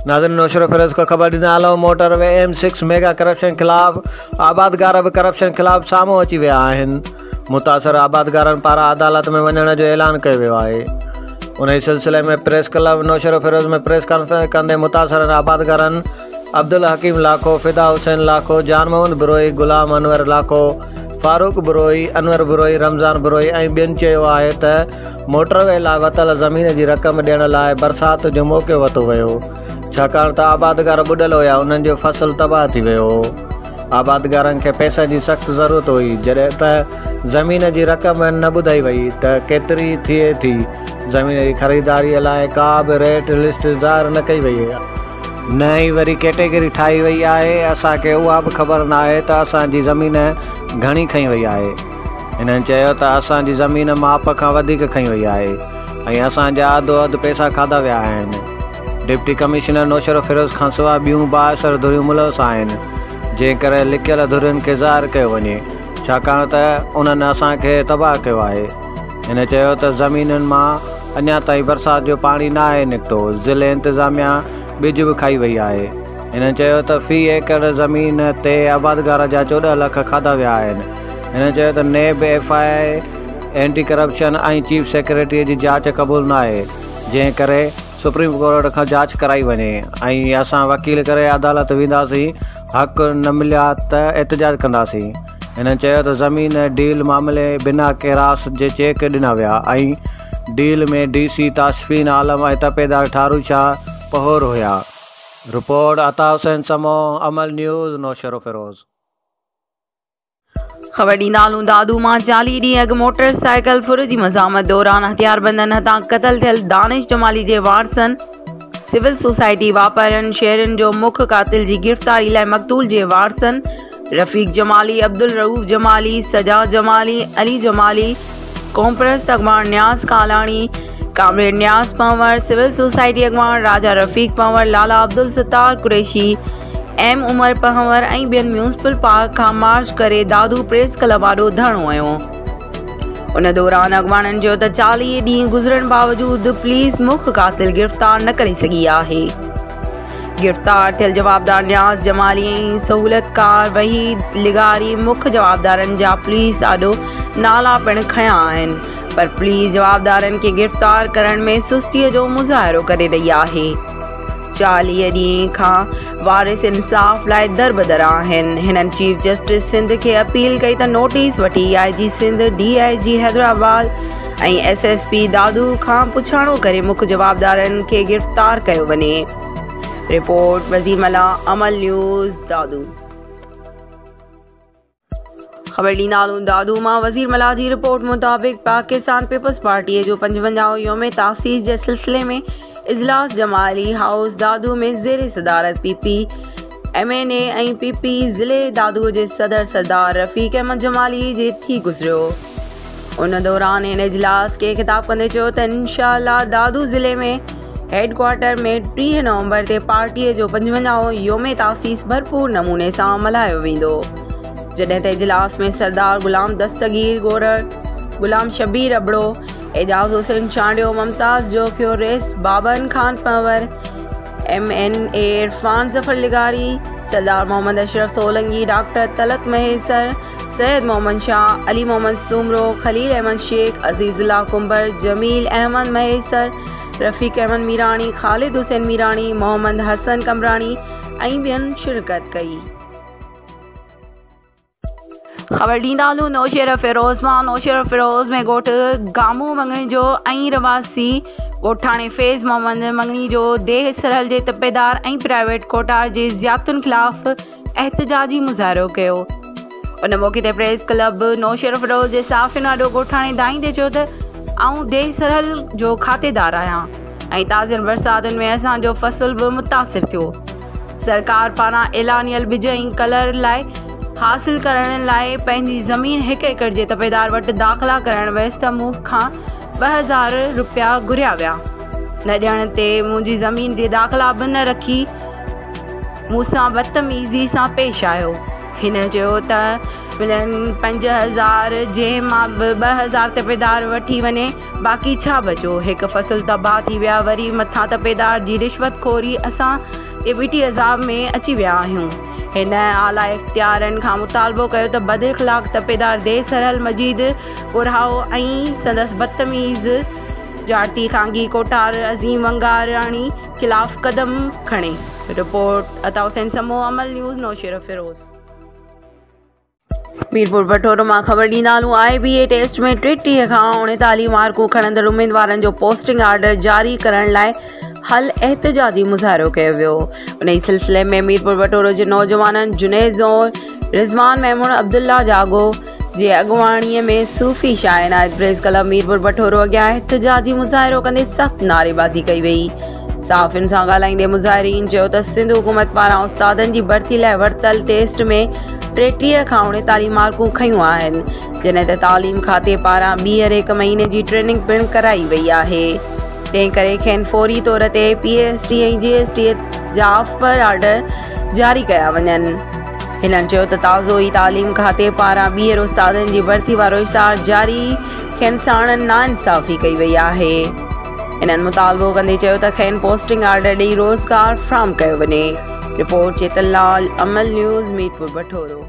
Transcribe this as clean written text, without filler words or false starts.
नाज़रीन, नौशर फिरोज़ को ख़बर ॾींदा हलूं। मोटरवे M6 मेगा करप्शन ख़िलाफ़ आबादगार बि करप्शन ख़िलाफ़ साम्हूं अची विया आहिनि। मुतासिर आबादगारनि पारां अदालत में वञण जो ऐलान कयो वियो आहे। उन सिलसिले में प्रेस क्लब नौशर फिरोज़ में प्रेस कॉन्फ्रेंस कंदे मुतासिर आबादगारनि अब्दुल हकीम लाखो, फ़िदा हुसैन लाखो, जान मोहम्मद बुरोई, गुलाम अनवर लाखो, फारूक बुरोई, अनवर बुरोई, रमज़ान बुरोई ऐं ॿियनि चयो आहे त मोटरवे लाइ वरितल ज़मीन जी रक़म ॾियण लाइ बरसाति जो मौक़ो वरितो वियो, छाकाणि त आबादगार ॿुॾल हुया, उन्हनि जो फ़सुलु तबाह थी वियो हो। आबादगारनि खे पैसनि जी सख़्तु ज़रूरत हुई, जॾहिं त ज़मीन जी रक़म न ॿुधाई वई त केतिरी थिए थी। ज़मीन जी ख़रीदारीअ लाइ का बि रेट लिस्ट ज़ाहिर न कई वई आहे, न ई वरी कैटेगरी ठाही वई आहे। असांखे उहा बि ख़बर न आहे त असांजी ज़मीन घणी खई वई आहे। हिननि चयो त असांजी ज़मीन माप खां वधीक खई वई आहे ऐं असांजा अधु अधु पैसा खाधा विया आहिनि। डिप्टी कमिश्नर नौशर फिरोज़ खां सवाइ ॿियूं 62 धुरियूं मुलवस आहिनि, जंहिं करे लिकियल धुरियुनि खे ज़ाहिर कयो वञे, छाकाणि त उन्हनि असांखे तबाह कयो आहे। हिन चयो त ज़मीनुनि मां अञा ताईं बरसाति जो पाणी न आहे निकितो। ज़िले इंतिज़ामिया ॿिज बि खाई वई आहे। हिन चयो त फ़ी एकड़ ज़मीन ते आबादगार जा 14 लख खाधा विया आहिनि। हिन चयो त नेब FI एंटी करप्शन ऐं चीफ सेक्रेटरीअ जी जांच क़बूल न आहे, जंहिं करे सुप्रीम कोर्ट खां जांच कराई वञे ऐं असां वकील करे अदालत वेंदासीं। हक़ न मिलिया त एहतजाज कंदासीं। हिन चयो त ज़मीन डील मामले बिना केरास जे चेक ॾिना विया ऐं डील में DC ताशफीन आलम ऐं तपेदार ठारू शाह पहोर हुया। रिपोर्ट अता हुसैन समो, अमल न्यूज़, नौशर फिरोज़। ख़बर ॾींदा हलूं। दादू मां 40 ॾींहं अॻु मोटरसाइकिल फुर जी मज़ामत दौरान हथियारबंदनि हथां क़तल थियल दानिश जमाली जे वारसनि सिविल सोसाइटी वापारियुनि शहरनि जो मुख्य कातिल जी गिरफ़्तारी लाइ मक़तूल जे वारसनि रफ़ीक जमाली, अब्दुल रऊफ़ जमाली, सजा जमाली, अली जमाली, कॉम्प्रेस अॻवान Niaz Kalani, comrade Niaz Panwar, civil society अॻवान राजा रफ़ीक पंवर, लाला अब्दुल सत्तार कुरैशी, M उमर पंवर ऐं ॿियनि म्यूनिसिपल पार्क खां मार्च करे दादू प्रेस क्लब आॾो धरणो वयो। उन दौरान अॻवाननि जो त 40 ॾींहं गुज़रण बावजूदि पुलिस मुख्य कातिल गिरफ़्तार न करे सघी आहे। गिरफ़्तार थियल जवाबदार न्याज़ जमाली ऐं सहूलियतकार वहीद लिगारी मुख्य जवाबदारनि जा पुलिस आॾो नाला पिणु खयां आहिनि, पर पुलिस जवाबदारनि खे गिरफ़्तार करण में सुस्तीअ जो मुज़ाहिरो करे रही आहे। 40 ॾींहं खां वारिस इंसाफ़ लाइ दरबदर आहिनि। हिननि चीफ जस्टिस सिंध खे अपील कई त नोटिस वठी IG सिंध, DIG हैदराबाद ऐं SSP दादू खां पुछाणो करे मुख्य जवाबदारनि खे गिरफ़्तार कयो वञे। रिपोर्ट वज़ीर मला, अमल न्यूज़, दादू। ख़बर ॾींदा हलूं। दादू मां वज़ीर मला जी रिपोर्ट मुताबिक़ पाकिस्तान पीपल्स पार्टीअ जो 55 योम तासीस जे सिलसिले में इजलास जमाली हाउस दादू में ज़ेर सदारत PP MNA ऐं PP ज़िले दादू जे सदर सरदार रफ़ीक अहमद जमाली जे थी गुज़रियो। उन दौरान हिन इजलास खे ख़िताब कंदे चयो त इंशाअल्लाह दादू ज़िले में हेड क्वार्टर में 30 नवंबर ते पार्टीअ जो 55 योम तासीस भरपूर नमूने सां मल्हायो वेंदो। जॾहिं त इजलास में सरदार गुलाम दस्तगीर गोरर, गुलाम शबीर अबड़ो, एजाज़ हुसैन चांडियो, मुमताज़ जोखियो रेस, बाबन खान पंवर, MNA इरफान जफर लिगारी, सरदार मोहम्मद अशरफ सोलंगी, डॉक्टर तलत महेसर, सैयद मोहम्मद शाह, अली मोहम्मद सुमरो, खलील अहमद शेख, अजीजुल्लाह कुंबर, जमील अहमद महेसर, रफ़ीक अहमद मीरानी, ख़ालिद हुसैन मीरानी, मोहम्मद हसन कमरानी ऐं ॿियनि शिरकत कई। ख़बर ॾींदा हलूं। नौशर फिरोज़ मां। नौशर फिरोज़ में ॻोठ गामू मंगणी जो ऐं रवासी ॻोठाणे फैज़ मोहम्मद मंगणी जो देह सरहल जे तपेदार ऐं प्राइवेट कोटार जे ज़ियादतुनि ख़िलाफ़ एहतजाजी मुज़ाहिरो कयो। उन मौक़े ते प्रेस क्लब नौशर फिरोज़ जे साफ़िन आॾो ॻोठाणे दाईंदे चयो त आऊं देह सरहल जो खातेदार आहियां ऐं ताज़नि बरसातुनि में असांजो फ़सुल बि मुतासिर थियो। सरकार पारां ऐलानियल बिज ऐं कलर लाइ हासिल करण लाइ पंहिंजी ज़मीन 1 एकड़ जे तपेदार वटि दाख़िला करण वियसि त मूं खां 2000 रुपया घुरिया विया। न ॾियण ते मुंहिंजी ज़मीन जे दाख़िला बि न रखी मूंसां बदतमीज़ी सां पेश आयो। हिन चयो त मिलनि 5000 जंहिं मां 2000 तपेदार वठी वञे, बाक़ी छा बचो। हिकु फ़सुल तबाह थी विया, वरी मथां तपेदार जी रिश्वतखोरी, असां ॿिटी अज़ाब में अची विया आहियूं। हिन आला इख़्तियारनि खां मुतालबो कयो त बदइख़लाक़ तपेदार देसरहल मजीद पुरहाओ ऐं संदसि बदतमीज़ जाती खांगी कोठार अज़ीम वंगाराणी खिलाफ़ क़दम खणे। रिपोर्ट अता हुसैन समूह अमल न्यूज़ नौशेरा फिरोज़। मीरपुर बटोरो मां ख़बर ॾींदा हलूं। IBA टेस्ट में 33 खां 39 मार्कूं खणंदड़ उम्मीदवारनि जो पोस्टिंग ऑर्डर जारी करण लाइ हल एहतजाजी मुज़ाहिरो कयो वियो। उन ई सिलसिले में मीरपुर बटोरो जे नौजवाननि जुनैद ज़ोर, रिज़वान महमूद, अब्दुल्ला जागो जे अॻुवाणीअ में सूफ़ी शाह इनायत प्रेस क्लब मीरपुर बटोरो अॻियां एहतजाजी मुज़ाहिरो कंदे सख़्त नारेबाज़ी कई वई। सहाफ़ियुनि सां ॻाल्हाईंदे मुज़ाहिरीन चयो त सिंध हुकूमत पारां उस्तादनि जी भर्ती लाइ वरितल टेस्ट में 33 खां 39 मार्कूं खयूं आहिनि, जॾहिं त तालीम खाते पारां ॿीहर 1 महीने जी ट्रेनिंग पिणु कराई वई आहे। तंहिं करे खेनि फौरी तौर ते PST ऐं GST जा ऑफर ऑर्डर जारी कया वञनि। हिननि चयो त ताज़ो ई तालीम खाते पारां ॿीहर उस्तादनि जी भर्ती वारो इश्तहार जारी खेनि साण नाइंसाफ़ी कई वई आहे। हिननि मुतालबो कंदे चयो त खेनि पोस्टिंग ऑर्डर ॾेई रोज़गार फ्राहम कयो वञे। रिपोर्ट चेतन लाल, अमल न्यूज़, मीरपुर बटोरो।